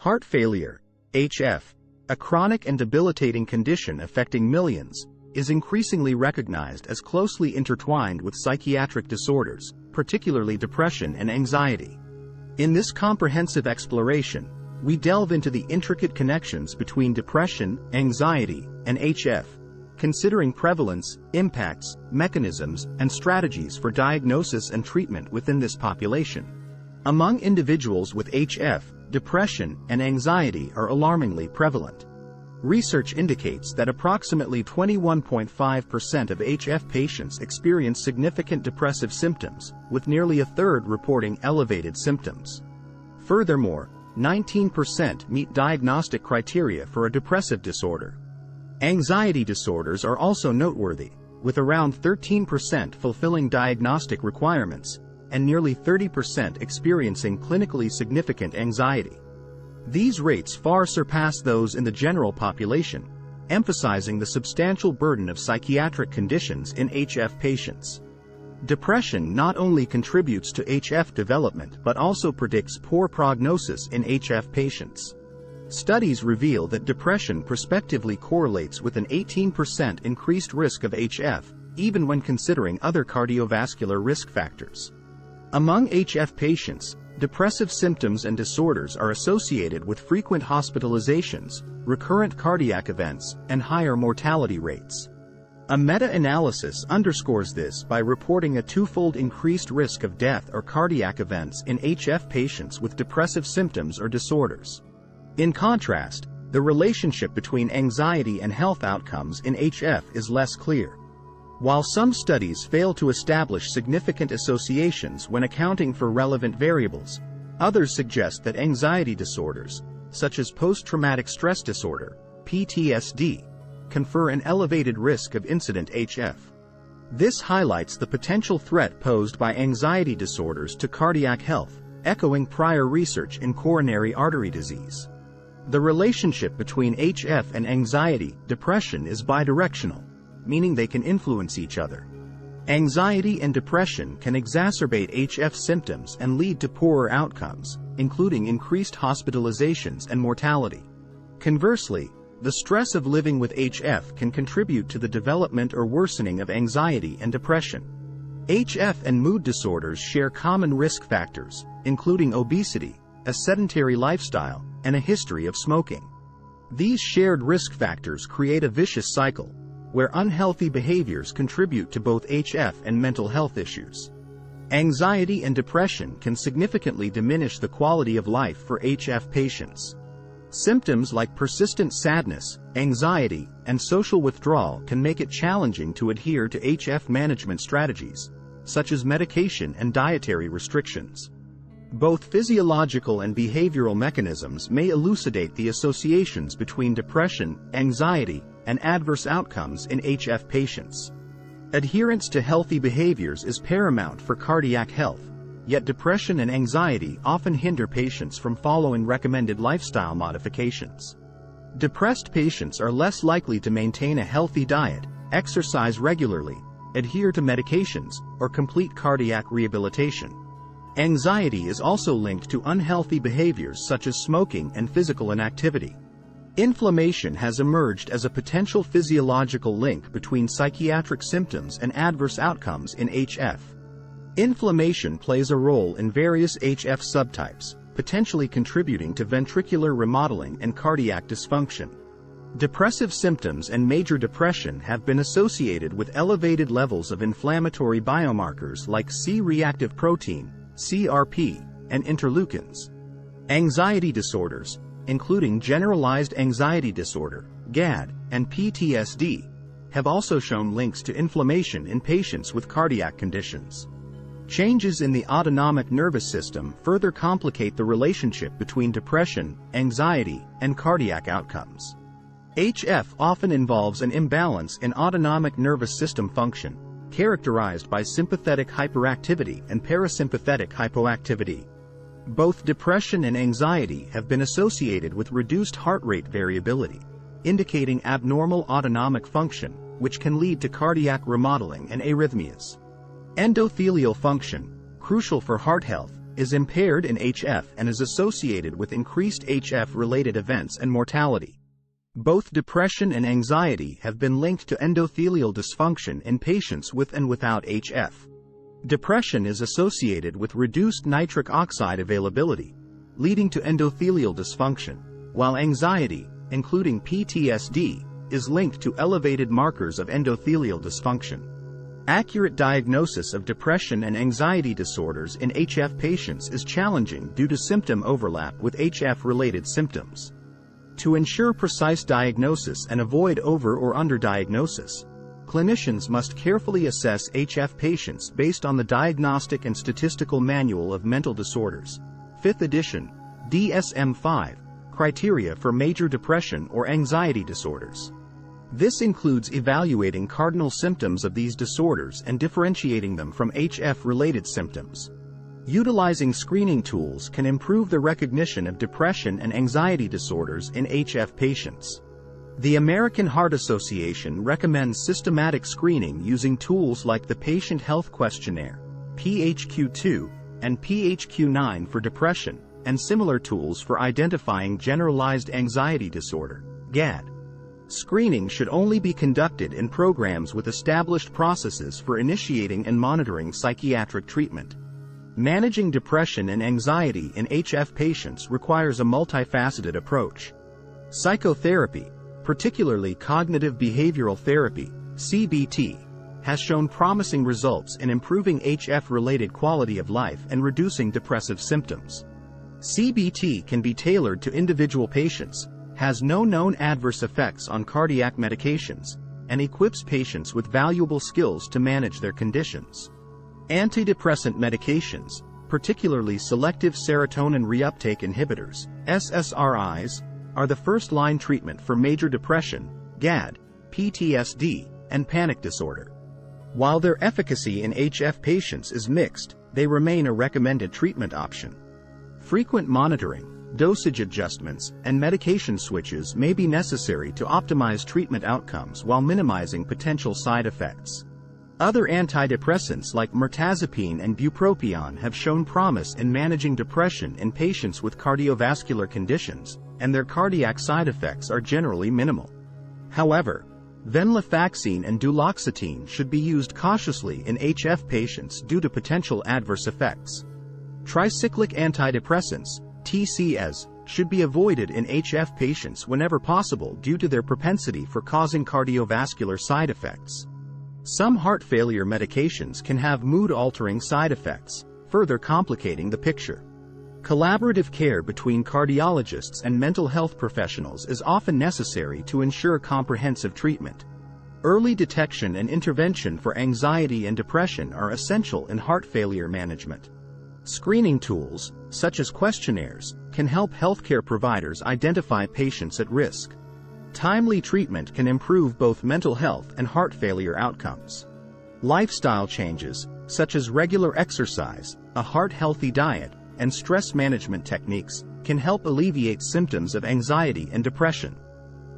Heart failure, HF, a chronic and debilitating condition affecting millions, is increasingly recognized as closely intertwined with psychiatric disorders, particularly depression and anxiety. In this comprehensive exploration, we delve into the intricate connections between depression, anxiety, and HF, considering prevalence, impacts, mechanisms, and strategies for diagnosis and treatment within this population. Among individuals with HF, depression and anxiety are alarmingly prevalent. Research indicates that approximately 21.5% of HF patients experience significant depressive symptoms, with nearly a third reporting elevated symptoms. Furthermore, 19% meet diagnostic criteria for a depressive disorder. Anxiety disorders are also noteworthy, with around 13% fulfilling diagnostic requirements, and nearly 30% experiencing clinically significant anxiety. These rates far surpass those in the general population, emphasizing the substantial burden of psychiatric conditions in HF patients. Depression not only contributes to HF development but also predicts poor prognosis in HF patients. Studies reveal that depression prospectively correlates with an 18% increased risk of HF, even when considering other cardiovascular risk factors. Among HF patients, depressive symptoms and disorders are associated with frequent hospitalizations, recurrent cardiac events, and higher mortality rates. A meta-analysis underscores this by reporting a twofold increased risk of death or cardiac events in HF patients with depressive symptoms or disorders. In contrast, the relationship between anxiety and health outcomes in HF is less clear. While some studies fail to establish significant associations when accounting for relevant variables, others suggest that anxiety disorders, such as post-traumatic stress disorder, PTSD, confer an elevated risk of incident HF. This highlights the potential threat posed by anxiety disorders to cardiac health, echoing prior research in coronary artery disease. The relationship between HF and anxiety, depression is bidirectional, meaning they can influence each other. Anxiety and depression can exacerbate HF symptoms and lead to poorer outcomes, including increased hospitalizations and mortality. Conversely, the stress of living with HF can contribute to the development or worsening of anxiety and depression. HF and mood disorders share common risk factors, including obesity, a sedentary lifestyle, and a history of smoking. These shared risk factors create a vicious cycle, where unhealthy behaviors contribute to both HF and mental health issues. Anxiety and depression can significantly diminish the quality of life for HF patients. Symptoms like persistent sadness, anxiety, and social withdrawal can make it challenging to adhere to HF management strategies, such as medication and dietary restrictions. Both physiological and behavioral mechanisms may elucidate the associations between depression, anxiety, and adverse outcomes in HF patients. Adherence to healthy behaviors is paramount for cardiac health, yet depression and anxiety often hinder patients from following recommended lifestyle modifications. Depressed patients are less likely to maintain a healthy diet, exercise regularly, adhere to medications, or complete cardiac rehabilitation. Anxiety is also linked to unhealthy behaviors such as smoking and physical inactivity. Inflammation has emerged as a potential physiological link between psychiatric symptoms and adverse outcomes in HF. Inflammation plays a role in various HF subtypes, potentially contributing to ventricular remodeling and cardiac dysfunction. Depressive symptoms and major depression have been associated with elevated levels of inflammatory biomarkers like C-reactive protein, CRP, and interleukins. Anxiety disorders, including generalized anxiety disorder, GAD, and PTSD, have also shown links to inflammation in patients with cardiac conditions. Changes in the autonomic nervous system further complicate the relationship between depression, anxiety, and cardiac outcomes. HF often involves an imbalance in autonomic nervous system function, characterized by sympathetic hyperactivity and parasympathetic hypoactivity. Both depression and anxiety have been associated with reduced heart rate variability, indicating abnormal autonomic function, which can lead to cardiac remodeling and arrhythmias. Endothelial function, crucial for heart health, is impaired in HF and is associated with increased HF-related events and mortality. Both depression and anxiety have been linked to endothelial dysfunction in patients with and without HF. Depression is associated with reduced nitric oxide availability, leading to endothelial dysfunction, while anxiety, including PTSD, is linked to elevated markers of endothelial dysfunction. Accurate diagnosis of depression and anxiety disorders in HF patients is challenging due to symptom overlap with HF-related symptoms. To ensure precise diagnosis and avoid over- or underdiagnosis, clinicians must carefully assess HF patients based on the Diagnostic and Statistical Manual of Mental Disorders, 5th edition, DSM-5, criteria for major depression or anxiety disorders. This includes evaluating cardinal symptoms of these disorders and differentiating them from HF-related symptoms. Utilizing screening tools can improve the recognition of depression and anxiety disorders in HF patients. The American Heart Association recommends systematic screening using tools like the Patient Health Questionnaire, PHQ-2, and PHQ-9 for depression, and similar tools for identifying generalized anxiety disorder, GAD. Screening should only be conducted in programs with established processes for initiating and monitoring psychiatric treatment. Managing depression and anxiety in HF patients requires a multifaceted approach. Psychotherapy, particularly cognitive behavioral therapy, CBT, has shown promising results in improving HF-related quality of life and reducing depressive symptoms. CBT can be tailored to individual patients, has no known adverse effects on cardiac medications, and equips patients with valuable skills to manage their conditions. Antidepressant medications, particularly selective serotonin reuptake inhibitors, SSRIs, are the first-line treatment for major depression, GAD, PTSD, and panic disorder. While their efficacy in HF patients is mixed, they remain a recommended treatment option. Frequent monitoring, dosage adjustments, and medication switches may be necessary to optimize treatment outcomes while minimizing potential side effects. Other antidepressants like mirtazapine and bupropion have shown promise in managing depression in patients with cardiovascular conditions, and their cardiac side effects are generally minimal. However, venlafaxine and duloxetine should be used cautiously in HF patients due to potential adverse effects. Tricyclic antidepressants, TCAs, should be avoided in HF patients whenever possible due to their propensity for causing cardiovascular side effects. Some heart failure medications can have mood-altering side effects, further complicating the picture. Collaborative care between cardiologists and mental health professionals is often necessary to ensure comprehensive treatment. Early detection and intervention for anxiety and depression are essential in heart failure management. Screening tools, such as questionnaires, can help healthcare providers identify patients at risk. Timely treatment can improve both mental health and heart failure outcomes. Lifestyle changes, such as regular exercise, a heart-healthy diet, and stress management techniques, can help alleviate symptoms of anxiety and depression.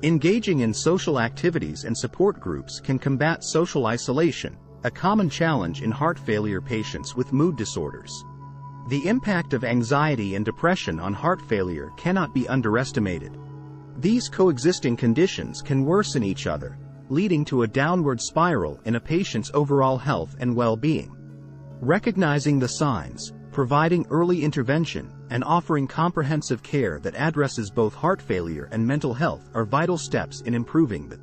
Engaging in social activities and support groups can combat social isolation, a common challenge in heart failure patients with mood disorders. The impact of anxiety and depression on heart failure cannot be underestimated. These coexisting conditions can worsen each other, leading to a downward spiral in a patient's overall health and well-being. Recognizing the signs, providing early intervention, and offering comprehensive care that addresses both heart failure and mental health are vital steps in improving the